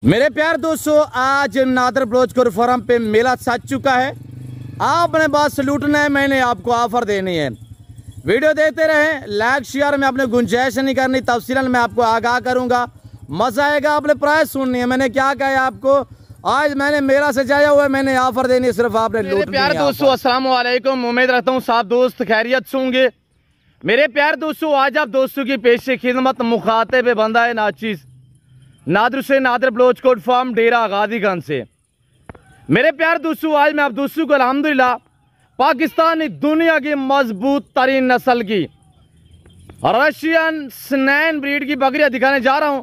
मेरे प्यार दोस्तों, आज नादर बलोच कोर फार्म पे मेला सज चुका है। आपने बस लूटना है, मैंने आपको ऑफर देनी है। वीडियो देखते रहें, लाइक शेयर में आपने गुंजाइश नहीं करनी, तफसीलन मैं आपको आगाह करूंगा, मजा आएगा। आपने प्राइस सुननी है, मैंने क्या कहा है आपको। आज मैंने मेला से जाया हुआ है, मैंने ऑफर देनी है, सिर्फ आपने लूटनी है। प्यार दोस्तों, अस्सलाम वालेकुम। उम्मीद रखता हूँ सब दोस्त खैरियत से होंगे। मेरे प्यार दोस्तों, आज आप दोस्तों की पेश खिदमत मुखाते पे बंदा है नाचीज नादर से नादर बलोच कोट फार्म डेरा गाजीगंज से। मेरे प्यार दोस्तों, आज मैं आप दोस्तों को अल्हम्दुलिल्लाह पाकिस्तानी दुनिया की मजबूत तरीन नस्ल की रशियन स्नैन ब्रीड की बकरियां दिखाने जा रहा हूं।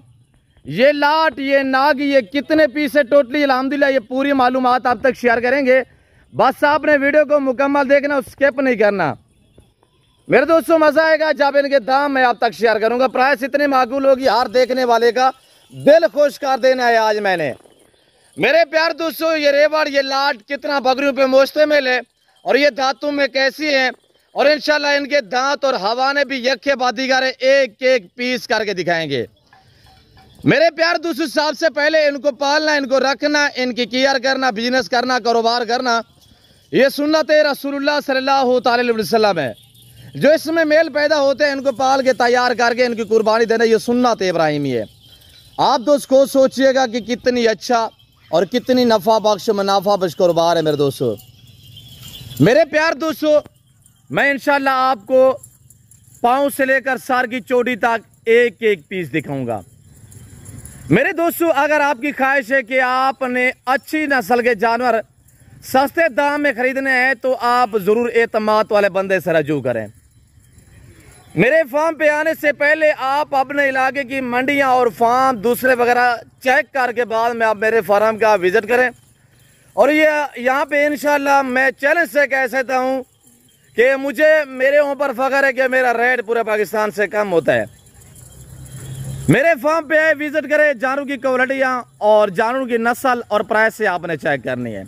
ये लाट, ये नाग, ये कितने पीस है टोटली, अल्हम्दुलिल्लाह ये पूरी मालूमात आप तक शेयर करेंगे। बस आपने वीडियो को मुकम्मल देखना, स्किप नहीं करना। मेरे दोस्तों मजा आएगा जब इनके दाम मैं आप तक शेयर करूंगा। प्राइस इतनी माकूल होगी, हर देखने वाले का दिल खुश कर देना है आज मैंने। मेरे प्यार दोस्तों, ये रेवड़, ये लाट कितना बकरियों पे मुश्तमिल है और ये दांतों में कैसी है, और इंशाल्लाह इनके दांत और हवाने भी यखे बादीगर एक एक पीस करके दिखाएंगे। मेरे प्यार दोस्तों, सबसे पहले इनको पालना, इनको रखना, इनकी केयर करना, बिजनेस करना, कारोबार करना, ये सुन्नत रसूलुल्लाह सल्लल्लाहु अलैहि वसल्लम है। जो इसमें मेल पैदा होते हैं, इनको पाल के तैयार करके इनकी कुर्बानी देना, ये सुन्नत इब्राहिमी है। आप दोस्त को सोचिएगा कि कितनी अच्छा और कितनी नफा बख्श मुनाफा बख्श कारोबार है। मेरे दोस्तों, मेरे प्यार दोस्तों, मैं इंशाल्लाह आपको पाँव से लेकर सर की चोटी तक एक एक पीस दिखाऊंगा। मेरे दोस्तों, अगर आपकी ख्वाहिश है कि आपने अच्छी नस्ल के जानवर सस्ते दाम में खरीदने हैं तो आप जरूर एतमाद वाले बंदे से रजू करें। मेरे फार्म पे आने से पहले आप अपने इलाके की मंडियां और फार्म दूसरे वगैरह चेक करके बाद में आप मेरे फार्म का विजिट करें। और ये यहाँ पे इंशाल्लाह मैं चैलेंज से कह सकता हूँ कि मुझे मेरे ऊपर फख्र है कि मेरा रेट पूरे पाकिस्तान से कम होता है। मेरे फार्म पे विजिट करें, जानवरों की क्वालिटियाँ और जानवरों की नस्ल और प्राइस से आपने चेक करनी है।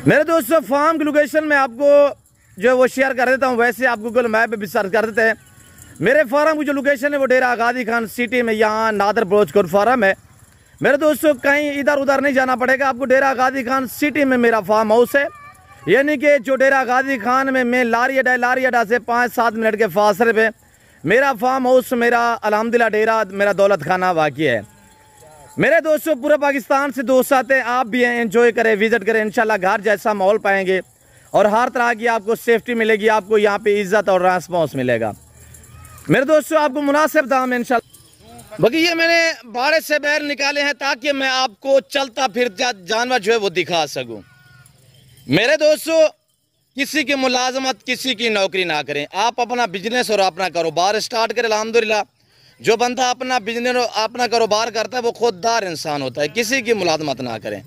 मेरे दोस्तों, फार्म की लोकेशन में आपको जो वो शेयर कर देता हूँ, वैसे आप गूगल मैप पे भी सर्च कर देते हैं। मेरे फार्म की जो लोकेशन है वो डेरा गाजीगंज सिटी में, यहाँ नादर बलोच कोट फार्म है। मेरे दोस्तों, कहीं इधर उधर नहीं जाना पड़ेगा आपको, डेरा गाजीगंज सिटी में मेरा फार्म हाउस है। यानी कि जो डेरा गाजीगंज में मैं लारी अड्डा से 5-7 मिनट के फासले पे मेरा फार्म हाउस, मेरा अल्हम्दुलिल्लाह डेरा, मेरा दौलत खाना वाक़ई है। मेरे दोस्तों, पूरे पाकिस्तान से दोस्त आते हैं, आप भी एंजॉय करें, विजिट करें। इंशाल्लाह घर जैसा माहौल पाएंगे और हर तरह की आपको सेफ्टी मिलेगी, आपको यहाँ पे इज्जत और रेस्पॉन्स मिलेगा। मेरे दोस्तों, आपको मुनासिब दाम इंशाल्लाह। बाकी ये मैंने बाड़े से बाहर निकाले हैं ताकि मैं आपको चलता फिरता जानवर जो है वो दिखा सकूं। मेरे दोस्तों, किसी की मुलाजमत, किसी की नौकरी ना करें, आप अपना बिजनेस और अपना कारोबार स्टार्ट करें। अल्हम्दुलिल्लाह जो बंदा अपना बिजनेस और अपना कारोबार करता है वो खुददार इंसान होता है, किसी की मुलाजमत ना करें।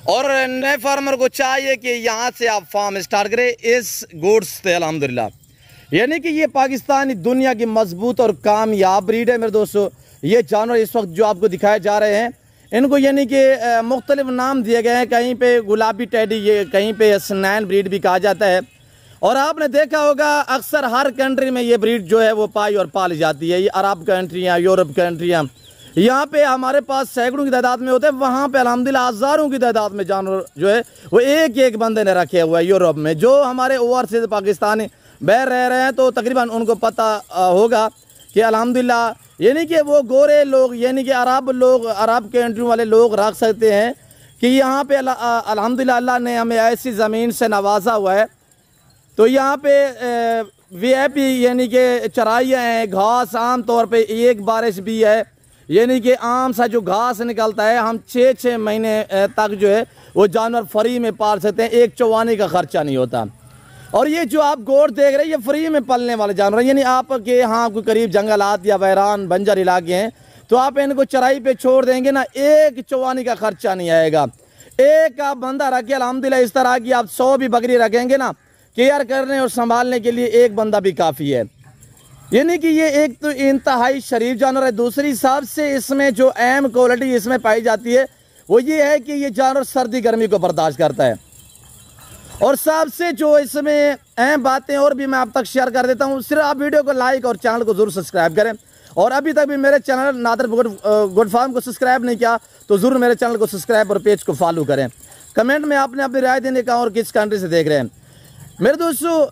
और नए फार्मर को चाहिए कि यहाँ से आप फार्म स्टार्ट करें इस गुड्स से। अल्हम्दुलिल्लाह यानी कि ये पाकिस्तानी दुनिया की मजबूत और कामयाब ब्रीड है। मेरे दोस्तों, ये जानवर इस वक्त जो आपको दिखाए जा रहे हैं, इनको यानी कि मुख्तलिफ नाम दिए गए हैं। कहीं पे गुलाबी टेडी, ये कहीं पे स्नैन ब्रीड भी कहा जाता है। और आपने देखा होगा अक्सर हर कंट्री में ये ब्रीड जो है वो पाई और पाली जाती है। ये अरब कंट्रियाँ, यूरोप कंट्रियाँ, यहाँ पे हमारे पास सैकड़ों की तादाद में होते हैं, वहाँ पे अल्हम्दुलिल्लाह हज़ारों की तादाद में जानवर जो है वो एक एक बंदे ने रखे हुए हैं। यूरोप में जो हमारे ओवरसीज पाकिस्तानी बाहर रह रहे हैं तो तकरीबन उनको पता होगा कि अल्हम्दुलिल्लाह यानी कि वो गोरे लोग, यानी कि अरब लोग, अरब कंट्री वाले लोग रख सकते हैं कि यहाँ पे अल्हम्दुलिल्लाह अल्लाह ने हमें ऐसी ज़मीन से नवाजा हुआ है। तो यहाँ पे VIP यानी कि चराइयाँ हैं, घास आम तौर पे एक बारिश भी है, यानी कि आम सा जो घास निकलता है, हम 6-6 महीने तक जो है वो जानवर फ्री में पाल सकते हैं, एक चौवानी का खर्चा नहीं होता। और ये जो आप गोट देख रहे हैं, ये फ्री में पलने वाले जानवर, यानी आपके यहाँ कोई करीब जंगलात या वैरान बंजर इलाके हैं तो आप इनको चराई पे छोड़ देंगे ना, एक चौवानी का खर्चा नहीं आएगा। एक आप बंदा रखिए, अल्हम्दुलिल्लाह इस तरह की आप 100 भी बकरी रखेंगे ना, केयर करने और संभालने के लिए एक बंदा भी काफ़ी है। यानी कि ये एक तो इंतहाई शरीफ जानवर है। दूसरी सबसे इसमें जो अहम क्वालिटी इसमें पाई जाती है वो ये है कि ये जानवर सर्दी गर्मी को बर्दाश्त करता है। और सबसे जो इसमें अहम बातें और भी मैं आप तक शेयर कर देता हूँ, सिर्फ आप वीडियो को लाइक और चैनल को जरूर सब्सक्राइब करें। और अभी तक भी मेरे चैनल नादर गुड फार्म को सब्सक्राइब नहीं किया तो ज़रूर मेरे चैनल को सब्सक्राइब और पेज को फॉलो करें। कमेंट में आपने अपनी राय देने का और किस कंट्री से देख रहे हैं। मेरे दोस्तों,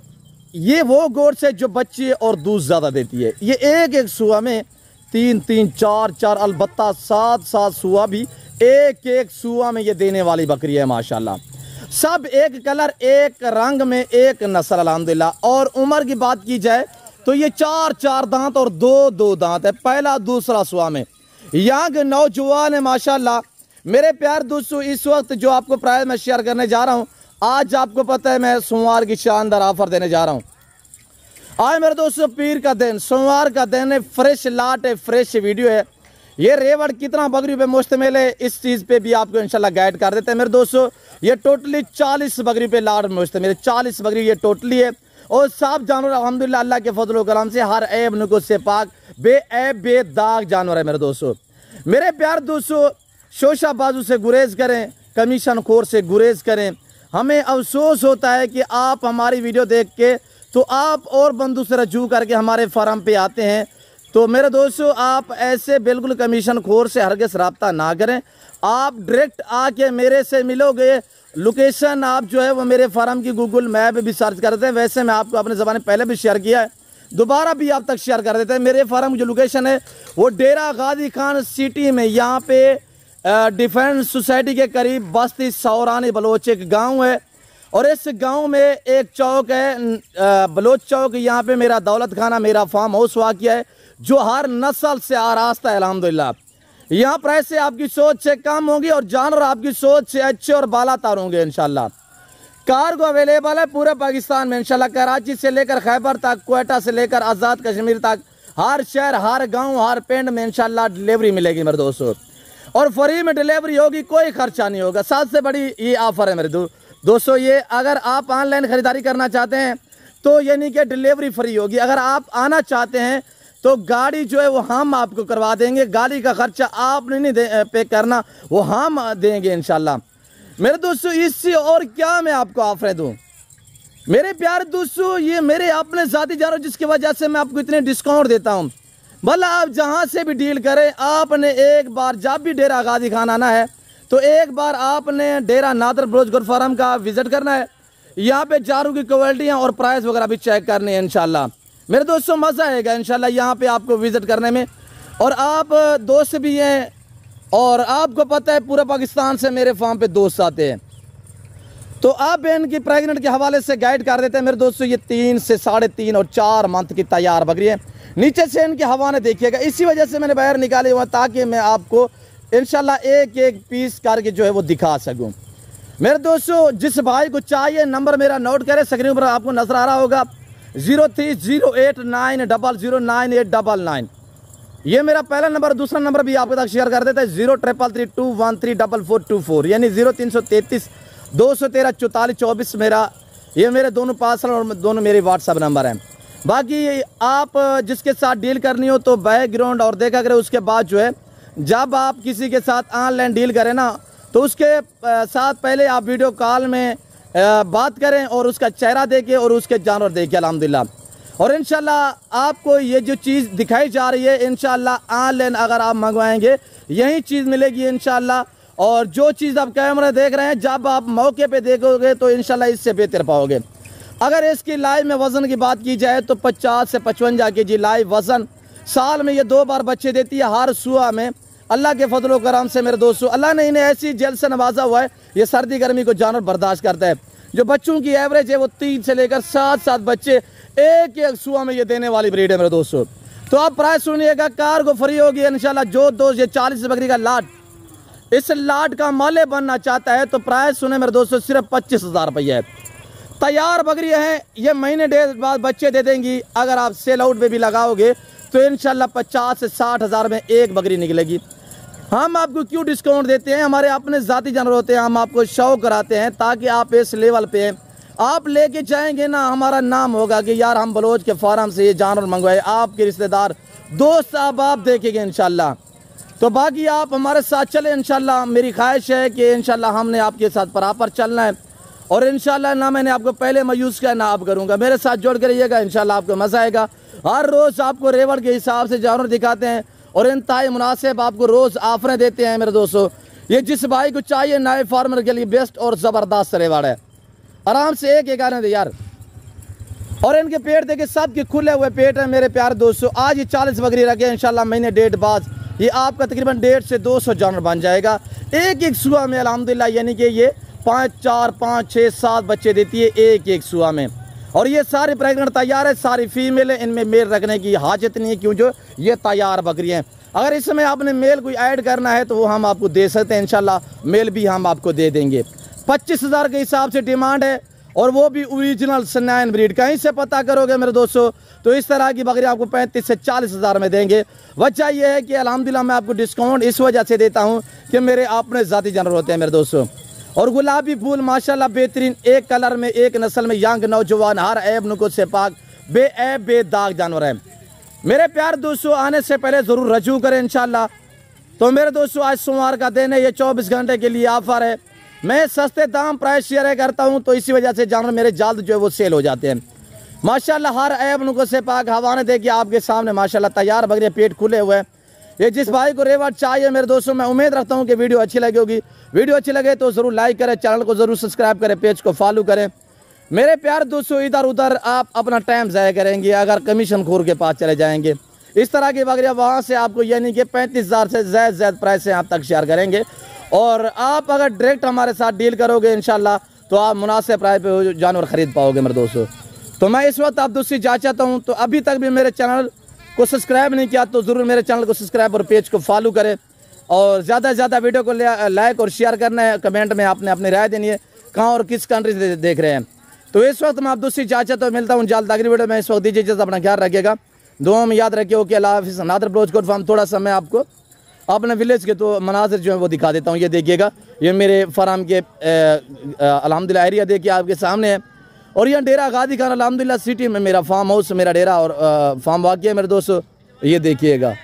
ये वो गोट्स है जो बच्चे और दूध ज़्यादा देती है। ये एक एक सुआ में 3-3, 4-4, अलबत्ता 7-7 सुआ भी एक एक सुआ में ये देने वाली बकरी है माशाल्लाह। सब एक कलर, एक रंग में, एक नस्ल अल्हम्दुलिल्लाह। और उम्र की बात की जाए तो ये 4-4 दांत और 2-2 दांत है, पहला दूसरा सुआ में। यहाँ के नौजवान है माशाल्लाह। मेरे प्यार दोस्तों, इस वक्त जो आपको प्राइस मैं शेयर करने जा रहा हूँ, आज आपको पता है मैं सोमवार की शानदार ऑफर देने जा रहा हूँ। आज मेरे दोस्तों पीर का दिन, सोमवार का दिन है, फ्रेश लाट है, फ्रेश वीडियो है। ये रेवड़ कितना बकरी पे मुश्तमिल है, इस चीज़ पे भी आपको इंशाल्लाह गाइड कर देते हैं। मेरे दोस्तों, ये टोटली 40 बकरी पे लाट मुश्तमिल है, 40 बकरी ये टोटली है। और साफ जानवर अल्हम्दुलिल्लाह अल्लाह के फजल व करम से हर ऐब नुकुस से पाक, बेऐब बेदाग जानवर है। मेरे दोस्तों, मेरे प्यार दोस्तों, शोशा बाजू से गुरेज करें, कमीशन खोर से गुरेज करें। हमें अफसोस होता है कि आप हमारी वीडियो देख के तो आप और बंदू से रजू करके हमारे फार्म पे आते हैं। तो मेरे दोस्तों, आप ऐसे बिल्कुल कमीशन खोर से हरगिज़ रब्ता ना करें। आप डायरेक्ट आके मेरे से मिलोगे। लोकेशन आप जो है वो मेरे फार्म की गूगल मैप भी सर्च करते हैं। वैसे मैं आपको अपने ज़माने पहले भी शेयर किया है, दोबारा भी आप तक शेयर कर देते हैं। मेरे फार्म की जो लोकेशन है वो डेरा गाजी खान सिटी में, यहाँ पे डिफेंस सोसाइटी के करीब बस्ती सौरानी बलोच एक गाँव है। और इस गांव में एक चौक है, बलोच चौक। यहाँ पे मेरा दौलत खाना, मेरा फार्म हाउस वाक़िया है, जो हर नस्ल से आरास्ता है अल्हम्दुलिल्लाह। यहाँ प्राइस से आपकी सोच से कम होगी और जानवर आपकी सोच से अच्छे और बालातर होंगे इंशाल्लाह। कार्गो अवेलेबल है पूरे पाकिस्तान में इंशाल्लाह। कराची से लेकर खैबर तक, क्वेटा से लेकर आज़ाद कश्मीर तक, हर शहर, हर गाँव, हर पिंड में इंशाल्लाह डिलीवरी मिलेगी मेरे दोस्तों। और फ्री में डिलीवरी होगी, कोई खर्चा नहीं होगा। सबसे बड़ी ये ऑफर है मेरे दोस्तों। ये अगर आप ऑनलाइन ख़रीदारी करना चाहते हैं तो यानी कि डिलीवरी फ्री होगी। अगर आप आना चाहते हैं तो गाड़ी जो है वो हम आपको करवा देंगे। गाड़ी का खर्चा आपने नहीं पे करना, वो हम देंगे इंशाल्लाह। मेरे दोस्तों, इससे और क्या मैं आपको ऑफर दूं? मेरे प्यारे दोस्तों, ये मेरे अपने ज़ाती जानवर जिसकी वजह से मैं आपको इतने डिस्काउंट देता हूँ। भला आप जहाँ से भी डील करें, आपने एक बार जब भी डेरा गाजी खान आना है तो एक बार आपने डेरा नादर ब्लोच गोट फार्म का विजिट करना है। यहाँ पे चारों की क्वालिटियाँ और प्राइस वगैरह भी चेक करनी है इंशाल्लाह। मेरे दोस्तों, मज़ा आएगा इंशाल्लाह यहाँ पे आपको विजिट करने में। और आप दोस्त भी हैं और आपको पता है पूरा पाकिस्तान से मेरे फार्म पे दोस्त आते हैं। तो आप इनकी प्रेगनेंट के हवाले से गाइड कर देते हैं मेरे दोस्तों। ये 3 से 3.5 और 4 मंथ की तैयार बकरी है। नीचे से इनके हवाले देखिएगा, इसी वजह से मैंने बाहर निकाले हुआ ताकि मैं आपको इंशाल्लाह एक एक पीस करके जो है वो दिखा सकूं। मेरे दोस्तों, जिस भाई को चाहिए नंबर मेरा नोट करें, स्क्रीन पर आपको नजर आ रहा होगा 030890099899। ये मेरा पहला नंबर। दूसरा नंबर भी आपके तक शेयर कर देता है 0333213424, यानी 0333 213 44 24 मेरा, ये मेरे दोनों पार्सल और दोनों मेरे व्हाट्सएप नंबर हैं। बाकी आप जिसके साथ डील करनी हो तो बैकग्राउंड और देखा करें। उसके बाद जो है जब आप किसी के साथ ऑनलाइन डील करें ना तो उसके साथ पहले आप वीडियो कॉल में बात करें और उसका चेहरा देखें और उसके जानवर देखें अल्हम्दुलिल्लाह। और इंशाल्लाह आपको ये जो चीज़ दिखाई जा रही है इंशाल्लाह ऑनलाइन अगर आप मंगवाएंगे यही चीज़ मिलेगी इंशाल्लाह। और जो चीज़ आप कैमरे देख रहे हैं जब आप मौके पे देखोगे तो इंशाल्लाह इससे बेहतर पाओगे। अगर इसकी लाइव में वज़न की बात की जाए तो 50 से 55 kg लाइव वज़न। साल में ये 2 बार बच्चे देती है हर सुआ में अल्लाह के फजल करम से। मेरे दोस्तों, अल्लाह ने इन्हें ऐसी जेल से नवाजा हुआ है, ये सर्दी गर्मी को जानवर बर्दाश्त करता है। जो बच्चों की एवरेज है वो 3 से लेकर 7 बच्चे एक एक सुआ में ये देने वाली ब्रीड है मेरे दोस्तों। तो आप प्राइस सुनिएगा, कार्गो फ्री होगी इंशाल्लाह। जो दोस्त ये 40 बकरी का लाट, इस लाट का माले बनना चाहता है तो प्राइस सुने मेरे दोस्तों, सिर्फ 25,000 रुपये है। तैयार बकरी है, ये महीने डेढ़ बाद बच्चे दे देंगी। अगर आप सेल आउट पे भी लगाओगे तो इंशाल्लाह 50 से 60 हज़ार में एक बकरी निकलेगी। हम आपको क्यों डिस्काउंट देते हैं? हमारे अपने ज़ाती जानवर होते हैं, हम आपको शौक कराते हैं ताकि आप इस लेवल पे हैं। आप लेके जाएंगे ना, हमारा नाम होगा कि यार हम बलोच के फार्म से ये जानवर मंगवाए। आपके रिश्तेदार दोस्त आप देखेंगे इंशाल्लाह। तो बाकी आप हमारे साथ चले इंशाल्लाह। मेरी ख्वाहिश है कि इंशाल्लाह हमने आपके साथ बराबर चलना है और इंशाल्लाह ना मैंने आपको पहले मायूस किया ना आप करूँगा। मेरे साथ जोड़ के रहिएगा, इंशाल्लाह आपको मज़ा आएगा। हर रोज़ आपको रेवड़ के हिसाब से जानवर दिखाते हैं और इंतहाई मुनासिब आपको रोज़ ऑफरें देते हैं मेरे दोस्तों। ये जिस भाई को चाहिए नए फार्मर के लिए बेस्ट और ज़बरदस्त रेवड़ है। आराम से एक आने दे यार। और इनके पेट देखिए सब के खुले हुए पेट हैं मेरे प्यारे दोस्तों। आज ये 40 बकरी रखे इंशाल्लाह महीने डेढ़ बाद ये आपका तकरीबन 150 से 200 जानवर बन जाएगा एक सुबह में अल्हम्दुलिल्लाह। यानी कि ये 5, 4, 5, 6, 7 बच्चे देती है एक सुबह में। और ये सारी प्रेग्नेंट तैयार है, सारी फीमेल है, इनमें मेल रखने की हाजत नहीं है क्यों जो ये तैयार बकरी हैं। अगर इसमें आपने मेल कोई ऐड करना है तो वो हम आपको दे सकते हैं इंशाल्लाह, मेल भी हम आपको दे देंगे। 25,000 के हिसाब से डिमांड है और वो भी ओरिजिनल सनाइन ब्रीड। कहीं से पता करोगे मेरे दोस्तों तो इस तरह की बकरी आपको 35 से 40,000 में देंगे। वजह यह है कि अल्हम्दुलिल्लाह मैं आपको डिस्काउंट इस वजह से देता हूँ कि मेरे अपने ज़ाती जानवर होते हैं मेरे दोस्तों। और गुलाबी फूल माशाल्लाह बेहतरीन, एक कलर में, एक नस्ल में, यंग नौजवान, हर ऐब नुकुस से पाक, बेऐब बेदाग जानवर है मेरे प्यार दोस्तों। आने से पहले ज़रूर रजू करें इंशाल्लाह। तो मेरे दोस्तों आज सोमवार का दिन है, ये 24 घंटे के लिए ऑफर है। मैं सस्ते दाम प्राइस शेयर करता हूं तो इसी वजह से जानवर मेरे जल्द जो है वो सेल हो जाते हैं माशाल्लाह। हर ऐब नुकुस से पाक हवाने देखिए आपके सामने माशाल्लाह तैयार बकरी, पेट खुले हुए हैं। ये जिस भाई को रेवड़ चाहिए मेरे दोस्तों, मैं उम्मीद रखता हूं कि वीडियो अच्छी लगी होगी। वीडियो अच्छी लगे तो ज़रूर लाइक करें, चैनल को ज़रूर सब्सक्राइब करें, पेज को फॉलो करें। मेरे प्यार दोस्तों इधर उधर आप अपना टाइम ज़ाया करेंगे अगर कमीशन खोर के पास चले जाएंगे। इस तरह की बकरियाँ वहाँ से आपको यानी कि 35,000 से ज़्यादा प्राइस से आप तक शेयर करेंगे। और आप अगर डायरेक्ट हमारे साथ डील करोगे इंशाल्लाह तो आप मुनासिब प्राइस पे जानवर ख़रीद पाओगे मेरे दोस्तों। तो मैं इस वक्त आप दोस्ती जा चाहता हूँ, तो अभी तक भी मेरे चैनल को सब्सक्राइब नहीं किया तो ज़रूर मेरे चैनल को सब्सक्राइब और पेज को फॉलो करें। और ज़्यादा से ज़्यादा वीडियो को लाइक और शेयर करना है। कमेंट में आपने अपनी राय देनी है कहाँ और किस कंट्री से देख रहे हैं। तो इस वक्त मैं आप दोस्ती चाचा तो मिलता हूँ जल्द अगली वीडियो में। इस वक्त दीजिए इजाज़त, अपना ख्याल रखिएगा, दुआ में याद रखिए। ओके, अल्लाह हाफ़िज़। नादर ब्लोच कोट फार्म थोड़ा सा मैं आपको अपने विलेज के तो मनाजिर जो है वो दिखा देता हूँ। ये देखिएगा, ये मेरे फार्म के अल्हम्दुलिल्लाह एरिया देखिए आपके सामने है। और यह डेरा गादी खान अल्हम्दुलिल्लाह सिटी में मेरा फार्म हाउस, मेरा डेरा और फार्म वाक़ई है मेरे दोस्तों। ये देखिएगा।